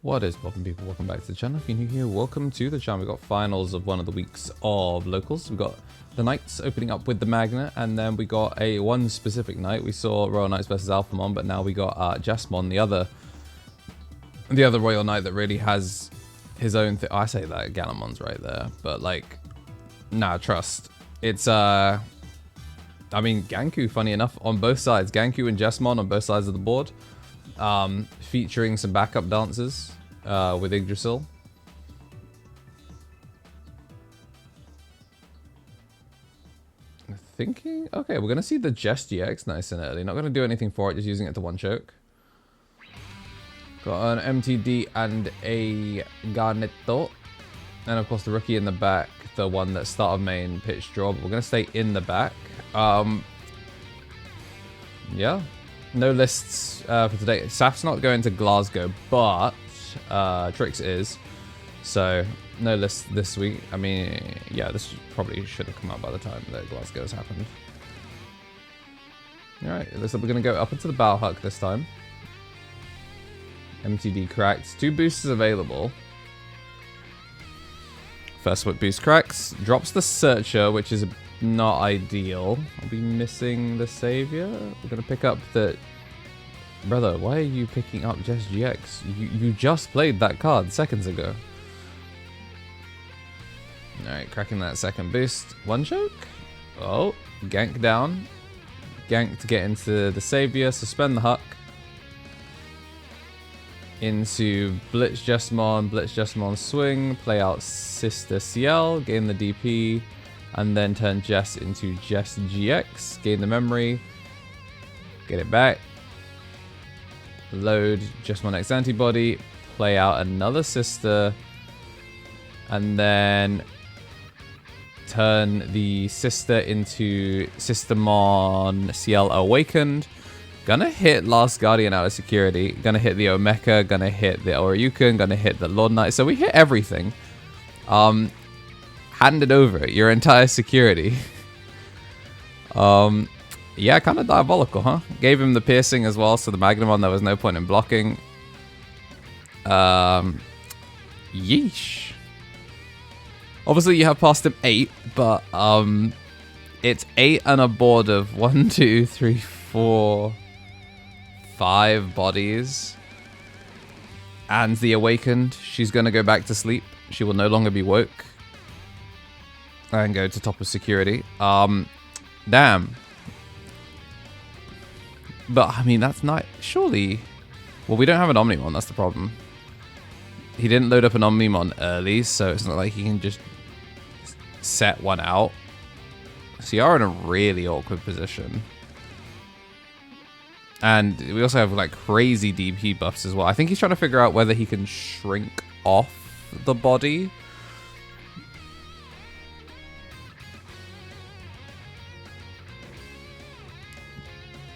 What is poppin' people? Welcome back to the channel. If you're new here, welcome to the channel. We've got finals of one of the weeks of locals. We've got the Knights opening up with the Magna, and then we got one specific night. We saw Royal Knights versus Alphamon, but now we got Jesmon, the other Royal Knight that really has his own thing. I say that Galamon's right there, but like, nah, trust. It's I mean, Ganku, funny enough, on both sides. Ganku and Jesmon on both sides of the board. Featuring some backup dancers with Yggdrasil. Thinking, okay, we're gonna see the Jest GX nice and early. Not gonna do anything for it, just using it to one choke. Got an MTD and a Garnetto, and of course the rookie in the back, the one that start of main pitch draw. But we're gonna stay in the back. Yeah. No lists for today. Saf's not going to Glasgow, but Trix is. So, no lists this week. I mean, yeah, this probably should have come out by the time that Glasgow's happened. Alright, it looks like we're going to go up into the Balhuck this time. MTD cracked. 2 boosters available. First whip boost cracks. Drops the Searcher, which is not ideal. I'll be missing the Savior. We're going to pick up the... Brother, why are you picking up Jest GX? You just played that card seconds ago. Alright, cracking that second boost. One choke? Oh, gank down. Gank to get into the Savior. Suspend the Huck. Into Blitz Jesmon swing. Play out Sister CL. Gain the DP. And then turn Jess into Jest GX. Gain the memory. Get it back. Load Jesmon X antibody. Play out another sister. And then turn the sister into Sistermon CL Awakened. Gonna hit Last Guardian out of security. Gonna hit the Omeka. Gonna hit the Oryuken. Gonna hit the Lord Knight. So we hit everything. Handed over your entire security. Yeah, kind of diabolical, huh? Gave him the piercing as well, so the Magnamon, there was no point in blocking. Yeesh. Obviously, you have passed him 8, but it's 8 and a board of 1, 2, 3, 4, 5 bodies. And the Awakened, she's going to go back to sleep. She will no longer be woke. And go to top of security. Damn. But, I mean, that's not... Surely... Well, we don't have an Omnimon, that's the problem. He didn't load up an Omnimon early, so it's not like he can just set one out. So you are in a really awkward position. And we also have, like, crazy DP buffs as well. I think he's trying to figure out whether he can shrink off the body.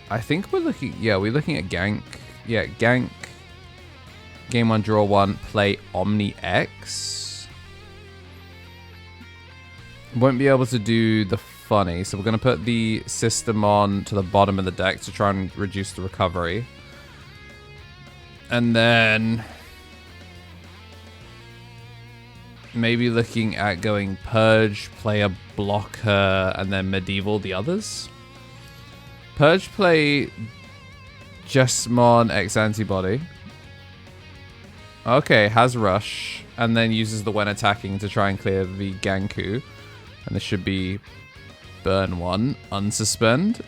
I think we're looking... Yeah, we're looking at gank. Yeah, gank. Game 1, draw 1, play Omni X. Won't be able to do the funny, so we're going to put the Systemon to the bottom of the deck to try and reduce the recovery. And then... maybe looking at going Purge, play a blocker, and then Medieval the others. Purge play Jesmon X antibody. Okay, has rush. And then uses the when attacking to try and clear the Ganku. And this should be burn 1, unsuspend.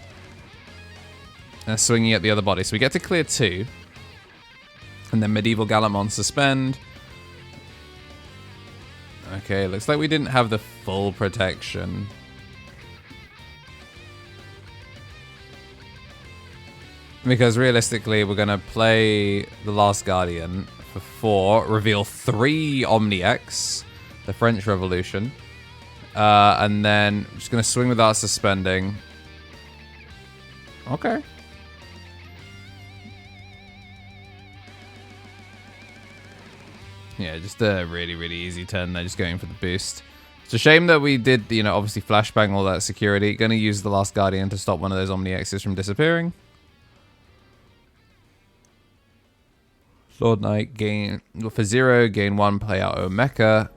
And swinging at the other body. So we get to clear 2. And then Medieval Galamon suspend. Okay, looks like we didn't have the full protection. Because realistically, we're going to play the Last Guardian for 4, reveal 3 Omni X, the French Revolution, and then just going to swing without suspending. Okay. Yeah, just a really, really easy turn there, just going for the boost. It's a shame that we did, you know, obviously flashbang all that security. Going to use the Last Guardian to stop one of those Omni X's from disappearing. Lord Knight gain for 0, gain 1, play out Omeka.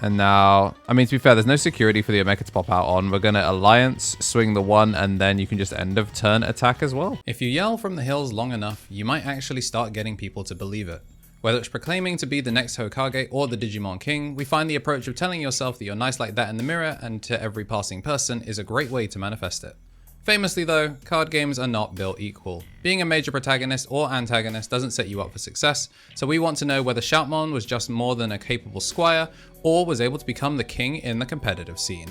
And now, I mean, to be fair, there's no security for the Omeka to pop out on. We're going to Alliance, swing the 1, and then you can just end of turn attack as well. If you yell from the hills long enough, you might actually start getting people to believe it. Whether it's proclaiming to be the next Hokage or the Digimon King, we find the approach of telling yourself that you're nice like that in the mirror and to every passing person is a great way to manifest it. Famously though, card games are not built equal. Being a major protagonist or antagonist doesn't set you up for success, so we want to know whether Shoutmon was just more than a capable squire or was able to become the king in the competitive scene.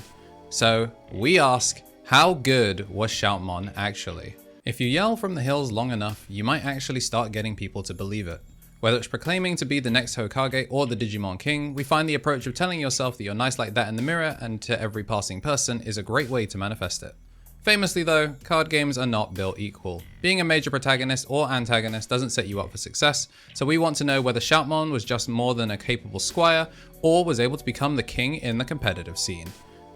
So we ask, how good was Shoutmon actually? If you yell from the hills long enough, you might actually start getting people to believe it. Whether it's proclaiming to be the next Hokage or the Digimon King, we find the approach of telling yourself that you're nice like that in the mirror and to every passing person is a great way to manifest it. Famously though, card games are not built equal. Being a major protagonist or antagonist doesn't set you up for success, so we want to know whether Shoutmon was just more than a capable squire or was able to become the king in the competitive scene.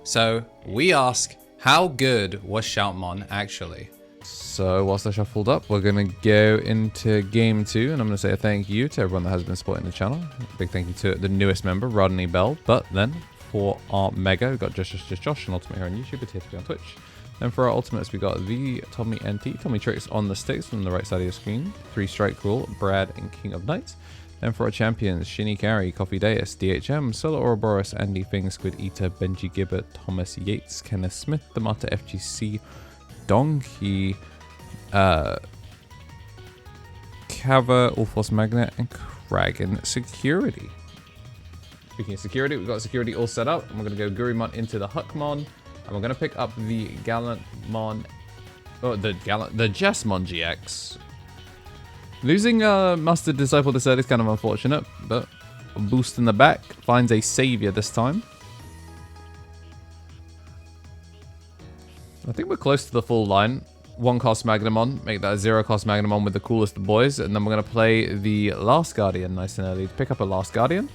So we ask, how good was Shoutmon actually? So whilst I shuffled up, we're going to go into game 2, and I'm going to say a thank you to everyone that has been supporting the channel. A big thank you to the newest member, Rodney Bell. But then for our Mega, we've got Josh, an Ultimate here on YouTube, a tier to be on Twitch. And for our Ultimates, we got the Tommy NT, Tommy Tricks on the sticks on the right side of your screen, 3 Strike Rule, Brad, and King of Knights. And for our champions, Shinny Carey, Coffee Deus, DHM, Solo Ouroboros, Andy Fing, Squid Eater, Benji Gibbert, Thomas Yates, Kenneth Smith, the Mata FGC, Donkey, Kava, Allforce Magnet, and Kragan Security. Speaking of security, we've got security all set up, and we're going to go Gurumon into the Huckmon. And we're going to pick up the Gallantmon, the Jesmon GX. Losing Mustard Disciple to is kind of unfortunate, but a boost in the back finds a savior this time. I think we're close to the full line. 1 cost Magnamon, make that a 0 cost Magnamon with the coolest of boys, and then we're going to play the Last Guardian nice and early to pick up a Last Guardian.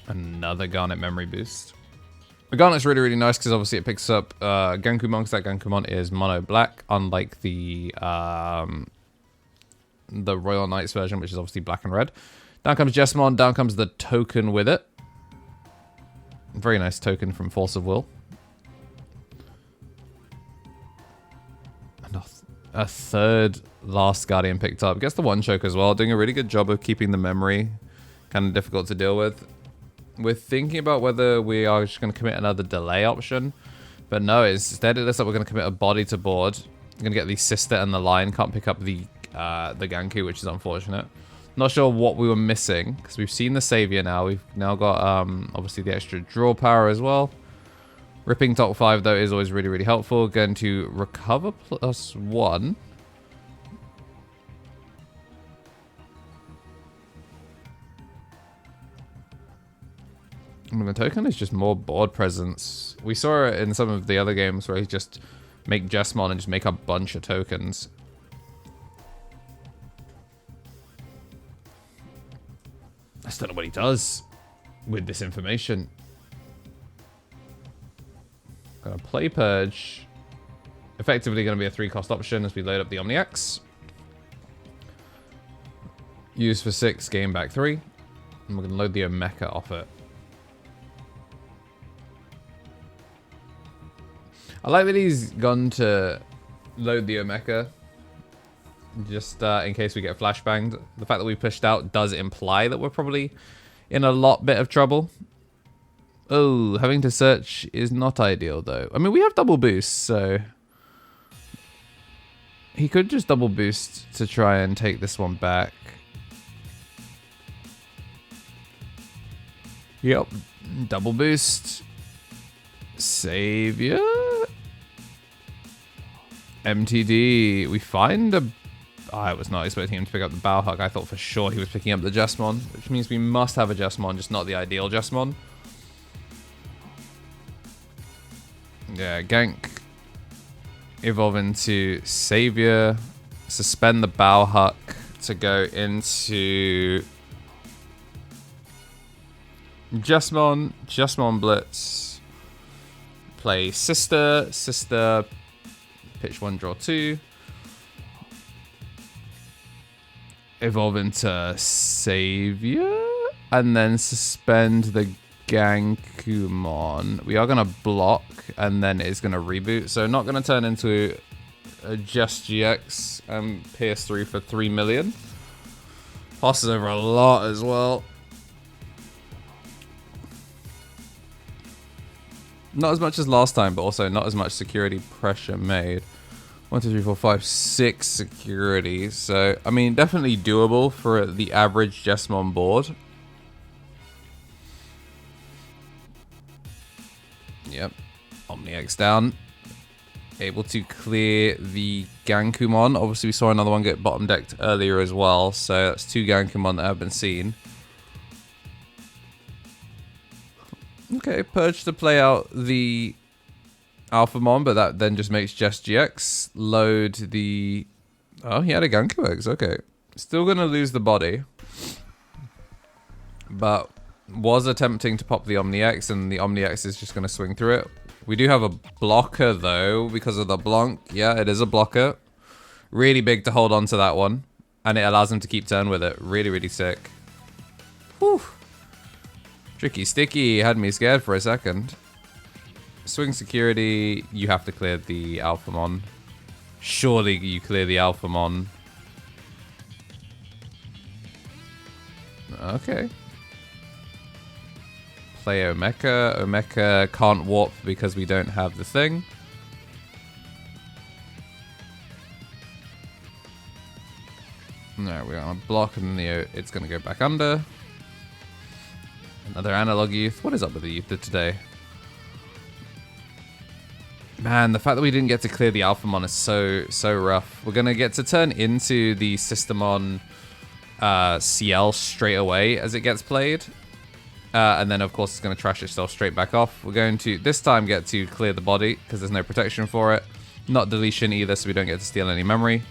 Another Garnet memory boost. The Garnet's really, really nice because obviously it picks up Gankumon, because that Gankumon is mono black, unlike the Royal Knights version, which is obviously black and red. Down comes Jesmon, down comes the token with it. Very nice token from Force of Will. And a third Last Guardian picked up. Gets the 1 choke as well, doing a really good job of keeping the memory kind of difficult to deal with. We're thinking about whether we are just going to commit another delay option. But no, instead it looks like we're going to commit a body to board. We're going to get the Sister and the Lion. Can't pick up the Ganku, which is unfortunate. Not sure what we were missing, because we've seen the Savior now. We've now got, obviously, the extra draw power as well. Ripping top 5, though, is always really, really helpful. Going to recover +1. The token is just more board presence. We saw it in some of the other games where he just make Jesmon and just make a bunch of tokens. I just don't know what he does with this information. Gonna play Purge. Effectively gonna be a 3 cost option as we load up the Omniacs. Use for 6, gain back 3. And we're gonna load the Omeka off it. I like that he's gone to load the Omeka, just in case we get flashbanged. The fact that we pushed out does imply that we're probably in a bit of trouble. Oh, having to search is not ideal though. I mean, we have double boost, so he could just double boost to try and take this one back. Yep, double boost. Savior. MTD. We find a... I was not expecting him to pick up the Bowhug. I thought for sure he was picking up the Jesmon, which means we must have a Jesmon, just not the ideal Jesmon. Yeah, Gank. Evolve into Savior. Suspend the Bowhug to go into Jesmon. Jesmon Blitz. Play Sister. Sister. Pitch 1, draw 2. evolve into Savior, and then suspend the Gankumon. We are going to block, and then it's going to reboot. So not going to turn into a Just GX and PS3 for 3 million. Passes over a lot as well. Not as much as last time, but also not as much security pressure made. 1, 2, 3, 4, 5, 6 security. So, I mean, definitely doable for the average Jesmon board. Yep. OmniX down. Able to clear the Gankumon. Obviously, we saw another one get bottom decked earlier as well. So, that's 2 Gankumon that have been seen. Okay, Purge to play out the Alphamon, but that then just makes Just GX. Load the... Oh, he had a Gankuex, okay. Still going to lose the body. But was attempting to pop the OmniX, and the OmniX is just going to swing through it. We do have a blocker, though, because of the Blanc. Yeah, it is a blocker. Really big to hold on to that one. And it allows him to keep turn with it. Really, really sick. Whew. Tricky sticky, had me scared for a second. Swing security, you have to clear the Alphamon. Surely you clear the Alphamon. Okay. Play Omeka. Omeka can't warp because we don't have the thing. No, we're gonna block and then it's gonna go back under. Another analog youth. What is up with the youth today? Man, the fact that we didn't get to clear the Alphamon is so rough. We're going to get to turn into the Systemon CL straight away as it gets played. And then, of course, it's going to trash itself straight back off. We're going to, this time, get to clear the body because there's no protection for it. Not deletion either, so we don't get to steal any memory.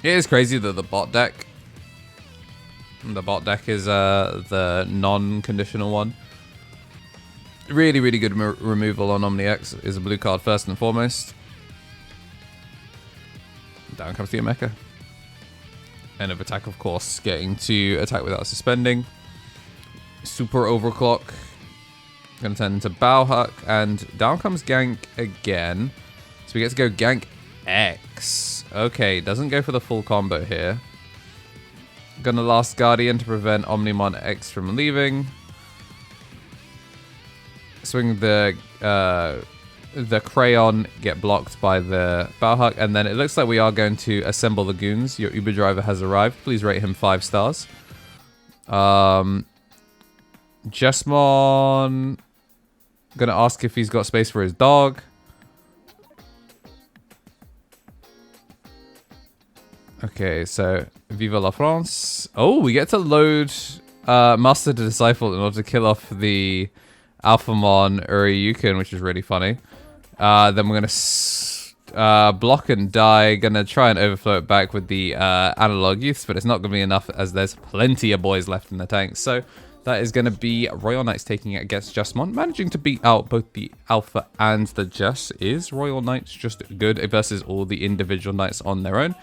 It is crazy that the bot deck... The bot deck is the non-conditional one. Really, really good removal on OmniX. Is a blue card first and foremost. Down comes the Omeka. End of attack, of course. Getting to attack without suspending. Super overclock. Gonna turn into Bauhuck. And down comes Gank again. So we get to go Gank X. Okay, doesn't go for the full combo here. Gonna last Guardian to prevent Omnimon X from leaving. Swing the Crayon, get blocked by the Bauhuck, and then it looks like we are going to assemble the goons. Your Uber driver has arrived. Please rate him 5 stars. Jesmon, gonna ask if he's got space for his dog. Okay, so Viva la France. Oh, we get to load Master the Disciple in order to kill off the Alphamon Uryuken, which is really funny. Then we're going to block and die. Going to try and overflow it back with the analog youths, but it's not going to be enough as there's plenty of boys left in the tank. So that is going to be Royal Knights taking it against Jesmon. Managing to beat out both the Alpha and the Jess. Is Royal Knights just good versus all the individual Knights on their own?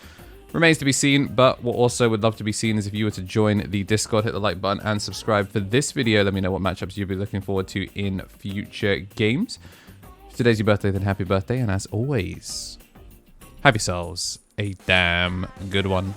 Remains to be seen, but what also would love to be seen is if you were to join the Discord, hit the like button and subscribe for this video. Let me know what matchups you'll be looking forward to in future games. If today's your birthday, then happy birthday, and as always, have yourselves a damn good one.